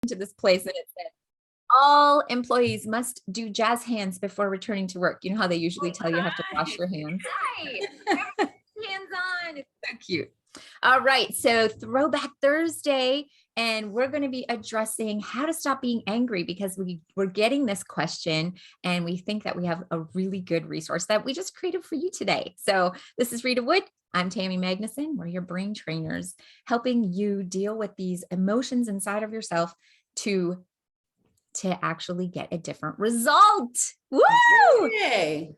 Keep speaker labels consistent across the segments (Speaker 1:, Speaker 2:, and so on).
Speaker 1: into this place and it said, all employees must do jazz hands before returning to work. You know how they usually tell you have to wash your hands? Right. Hands on. It's so cute. All right. So Throwback Thursday, and we're going to be addressing how to stop being angry because we're getting this question and we think that we have a really good resource that we just created for you today. So this is Rita Wood. I'm Tammy Magnuson. We're your brain trainers helping you deal with these emotions inside of yourself to actually get a different result. Woo!
Speaker 2: Yay.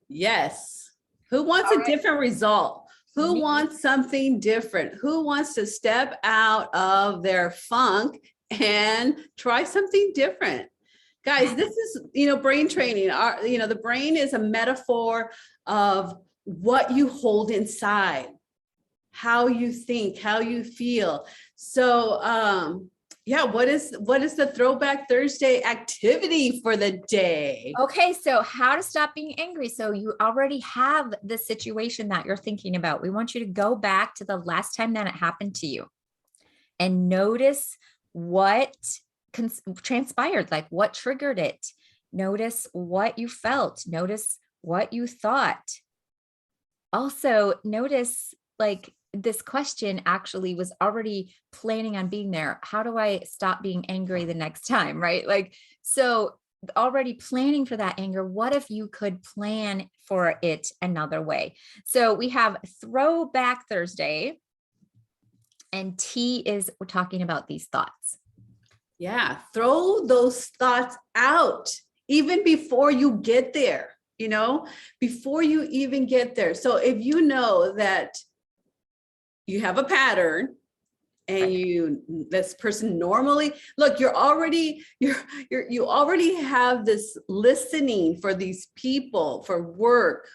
Speaker 2: Yes. Who wants a different result? Who wants something different? Who wants to step out of their funk and try something different? Guys, this is, brain training. The brain is a metaphor of what you hold inside, how you think, how you feel. So, what is the Throwback Thursday activity for the day?
Speaker 1: Okay, so how to stop being angry. So you already have the situation that you're thinking about. We want you to go back to the last time that it happened to you and notice what transpired, like what triggered it. Notice what you felt. Notice what you thought. Also, notice like this question actually was already planning on being there. How do I stop being angry the next time? Right? Like, so already planning for that anger. What if you could plan for it another way? So we have Throwback Thursday, and T is we're talking about these thoughts.
Speaker 2: Yeah, throw those thoughts out even before you get there, before you even get there. So if you know that you have a pattern and this person normally, look, you already have this listening for these people, for work.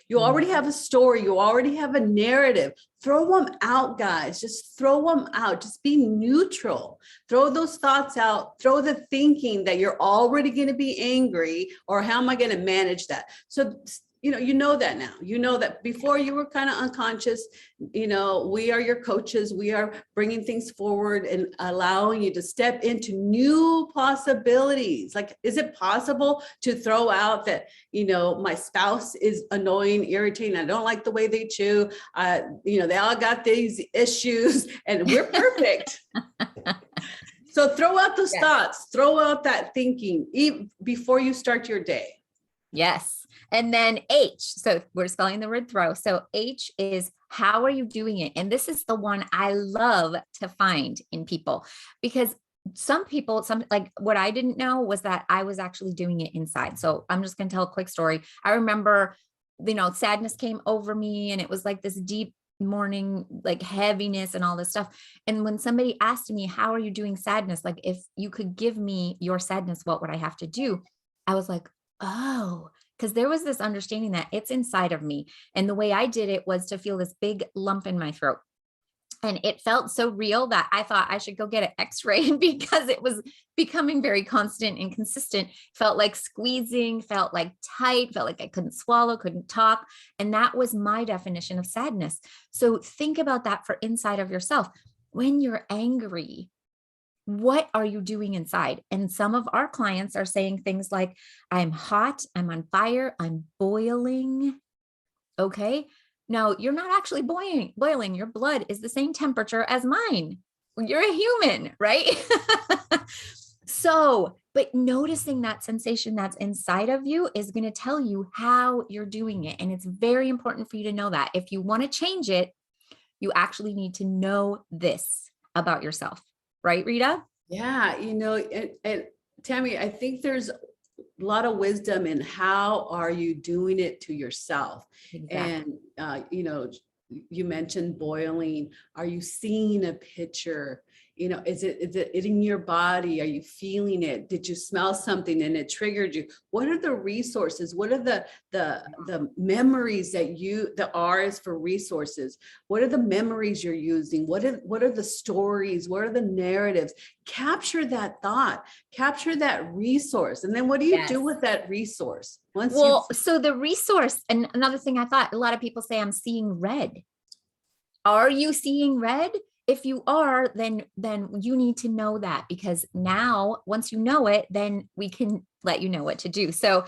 Speaker 2: You already have a story. You already have a narrative. Throw them out, guys. Just throw them out. Just be neutral. Throw those thoughts out. Throw the thinking that you're already going to be angry or how am I going to manage that? So, you know that now. You know that before you were kind of unconscious. We are your coaches. We are bringing things forward and allowing you to step into new possibilities. Like, is it possible to throw out that, my spouse is annoying, irritating. I don't like the way they chew. They all got these issues and we're perfect. So throw out those thoughts, throw out that thinking even before you start your day.
Speaker 1: Yes. And then H, so we're spelling the word throw. So H is how are you doing it? And this is the one I love to find in people because some people, like what I didn't know was that I was actually doing it inside. So I'm just going to tell a quick story. I remember, sadness came over me and it was like this deep morning, like heaviness and all this stuff. And when somebody asked me, how are you doing sadness? Like if you could give me your sadness, what would I have to do? I was like, oh, because there was this understanding that it's inside of me. And the way I did it was to feel this big lump in my throat. And it felt so real that I thought I should go get an x-ray because it was becoming very constant and consistent. Felt like squeezing, felt like tight, felt like I couldn't swallow, couldn't talk. And that was my definition of sadness. So think about that for inside of yourself. When you're angry, what are you doing inside? And some of our clients are saying things like, I'm hot, I'm on fire, I'm boiling. Okay. No, you're not actually boiling. Your blood is the same temperature as mine. You're a human, right? But noticing that sensation that's inside of you is going to tell you how you're doing it. And it's very important for you to know that. If you want to change it, you actually need to know this about yourself. Right, Rita?
Speaker 2: Yeah, and Tammy, I think there's a lot of wisdom in how are you doing it to yourself. Exactly. And, you mentioned boiling. Are you seeing a picture? Is it in your body? Are you feeling it? Did you smell something and it triggered you? What are the resources? What are the memories the R is for resources? What are the memories you're using? What are the stories? What are the narratives? Capture that thought, capture that resource. And then what do you do with that resource?
Speaker 1: So the resource, and another thing I thought, a lot of people say I'm seeing red. Are you seeing red? if you are, then you need to know that, because now once you know it, then we can let you know what to do. So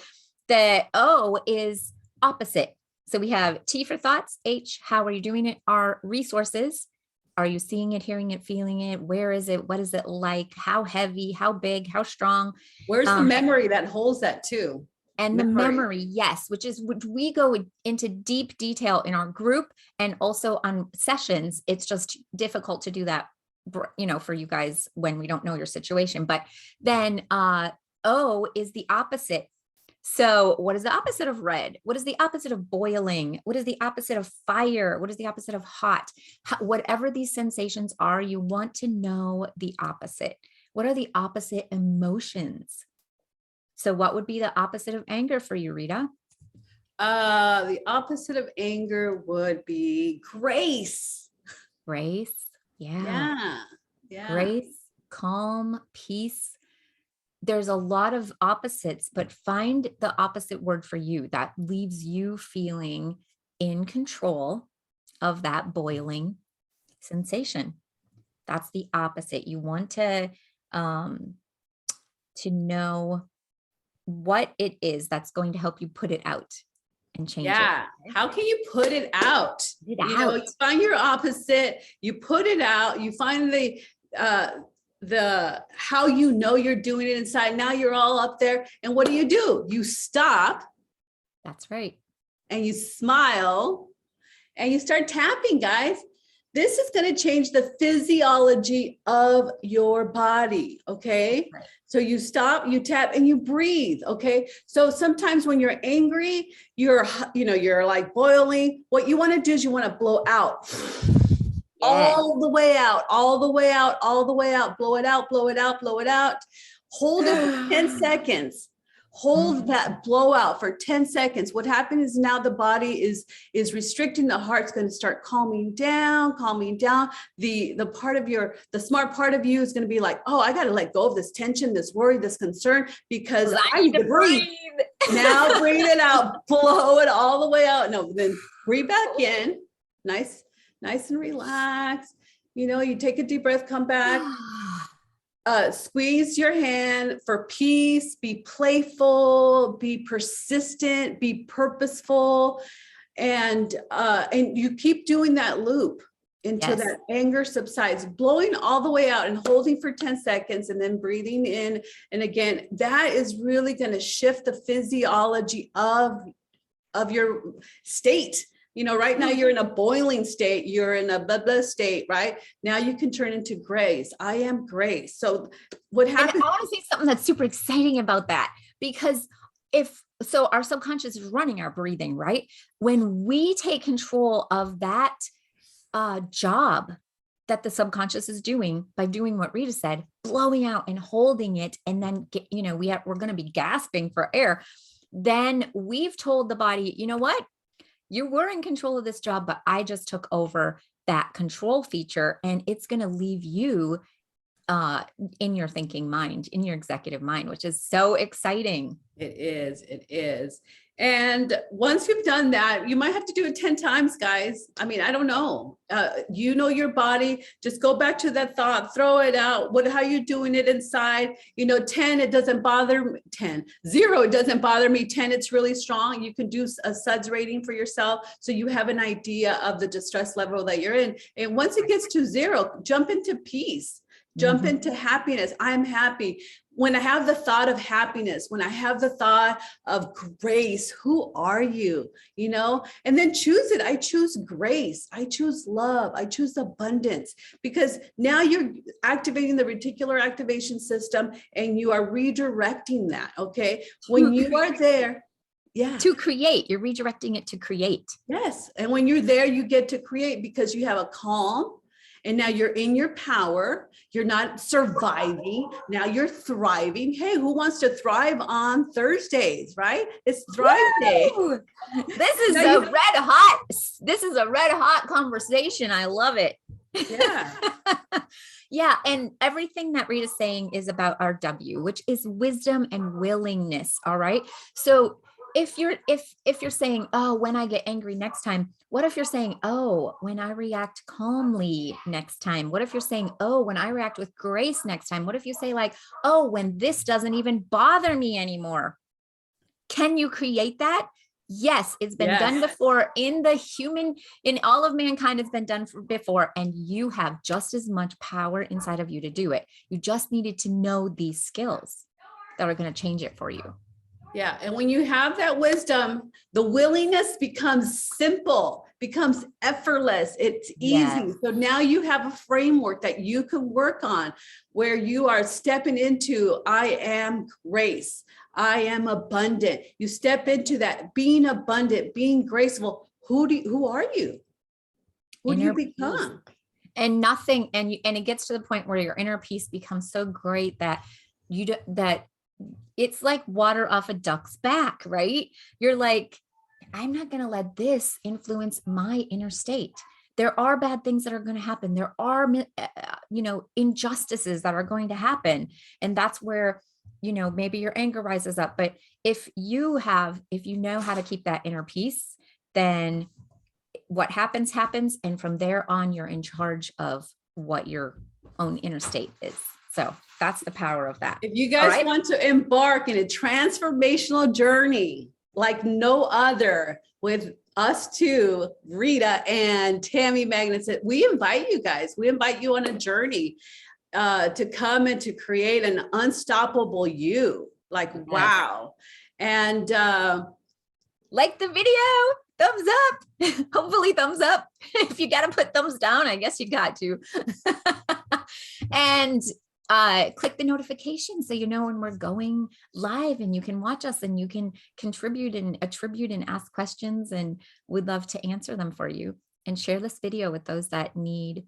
Speaker 1: the O is opposite. So we have T for thoughts, H, how are you doing it? R, resources. Are you seeing it, hearing it, feeling it? Where is it? What is it like? How heavy, how big, how strong?
Speaker 2: Where's the memory that holds that too?
Speaker 1: And the memory, yes, which we go into deep detail in our group and also on sessions. It's just difficult to do that, for you guys when we don't know your situation. But then O is the opposite. So what is the opposite of red? What is the opposite of boiling? What is the opposite of fire? What is the opposite of hot? Whatever these sensations are, you want to know the opposite. What are the opposite emotions? So what would be the opposite of anger for you, Rita?
Speaker 2: The opposite of anger would be grace.
Speaker 1: Grace.
Speaker 2: Yeah.
Speaker 1: Grace, calm, peace. There's a lot of opposites, but find the opposite word for you that leaves you feeling in control of that boiling sensation. That's the opposite. You want to know what it is that's going to help you put it out and change it.
Speaker 2: Yeah. How can you put it out? You find your opposite, you put it out, you find the how you know you're doing it inside. Now you're all up there. And what do? You stop.
Speaker 1: That's right.
Speaker 2: And you smile and you start tapping, guys. This is going to change the physiology of your body. Okay. Right. So you stop, you tap, and you breathe. Okay. So sometimes when you're angry, you're like boiling. What you want to do is you want to blow out. Yeah. All the way out, all the way out, all the way out. Blow it out, blow it out, blow it out. Hold it for 10 seconds. Hold that blowout for 10 seconds. What happens is now the body is restricting. The heart's going to start calming down. The smart part of you is going to be like, oh, I got to let go of this tension, this worry, this concern, because I need to breathe. Now breathe it out, blow it all the way out. No, then breathe back in. Nice and relaxed. You take a deep breath, come back. Squeeze your hand for peace, be playful, be persistent, be purposeful. And you keep doing that loop until that anger subsides, blowing all the way out and holding for 10 seconds and then breathing in. And again, that is really going to shift the physiology of your state. Right now you're in a boiling state, you're in a blah, blah state, right? Now you can turn into grace. I am grace. So what happens?
Speaker 1: And I want to say something that's super exciting about that, because our subconscious is running our breathing, right? When we take control of that job that the subconscious is doing by doing what Rita said, blowing out and holding it, and then we're going to be gasping for air. Then we've told the body, you know what? You were in control of this job, but I just took over that control feature, and it's going to leave you in your thinking mind, in your executive mind, which is so exciting.
Speaker 2: It is. And once you've done that, you might have to do it 10 times, guys. I mean, I don't know. Your body, just go back to that thought, throw it out. How you doing it inside? 10, it doesn't bother me. 10, 0, it doesn't bother me. 10, it's really strong. You can do a SUDS rating for yourself, so you have an idea of the distress level that you're in. And once it gets to 0, jump into peace. Jump into happiness. I'm happy. When I have the thought of happiness, when I have the thought of grace, who are you? And then choose it. I choose grace. I choose love. I choose abundance, because now you're activating the reticular activation system and you are redirecting that. Okay. When you are there,
Speaker 1: to create, you're redirecting it to create.
Speaker 2: Yes. And when you're there, you get to create, because you have a calm. And now you're in your power. You're not surviving. Now you're thriving. Hey, who wants to thrive on Thursdays, right? It's Thrive Day.
Speaker 1: This is a red hot conversation. I love it.
Speaker 2: Yeah.
Speaker 1: Yeah. And everything that Rita's saying is about our W, which is wisdom and willingness. All right. So if you're saying, oh, when I get angry next time, what if you're saying, oh, when I react calmly next time? What if you're saying, oh, when I react with grace next time? What if you say like, oh, when this doesn't even bother me anymore? Can you create that? Yes, it's been done before in all of mankind, it's been done before, and you have just as much power inside of you to do it. You just needed to know these skills that are going to change it for you.
Speaker 2: Yeah. And when you have that wisdom, the willingness becomes simple, becomes effortless. It's easy.
Speaker 1: Yes.
Speaker 2: So now you have a framework that you can work on where you are stepping into, I am grace. I am abundant. You step into that being abundant, being graceful. Who are you? Who do you become?
Speaker 1: And it gets to the point where your inner peace becomes so great that it's like water off a duck's back, right? You're like, I'm not going to let this influence my inner state. There are bad things that are going to happen. There are, injustices that are going to happen. And that's where, maybe your anger rises up. But if you know how to keep that inner peace, then what happens. And from there on, you're in charge of what your own inner state is. So that's the power of that.
Speaker 2: If you guys want to embark in a transformational journey like no other with us two, Rita and Tammy Magnuson, we invite you guys. We invite you on a journey to come and to create an unstoppable you. Like, wow. And
Speaker 1: like the video, thumbs up, hopefully thumbs up. If you got to put thumbs down, I guess you got to. And click the notification so you know when we're going live, and you can watch us and you can contribute and attribute and ask questions, and we'd love to answer them for you. And share this video with those that need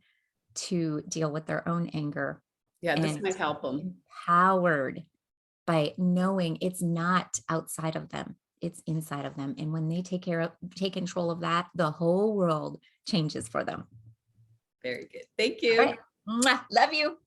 Speaker 1: to deal with their own anger.
Speaker 2: Yeah, this might help them.
Speaker 1: Empowered by knowing it's not outside of them, it's inside of them. And when they take control of that, the whole world changes for them.
Speaker 2: Very good. Thank you.
Speaker 1: All right. Love you.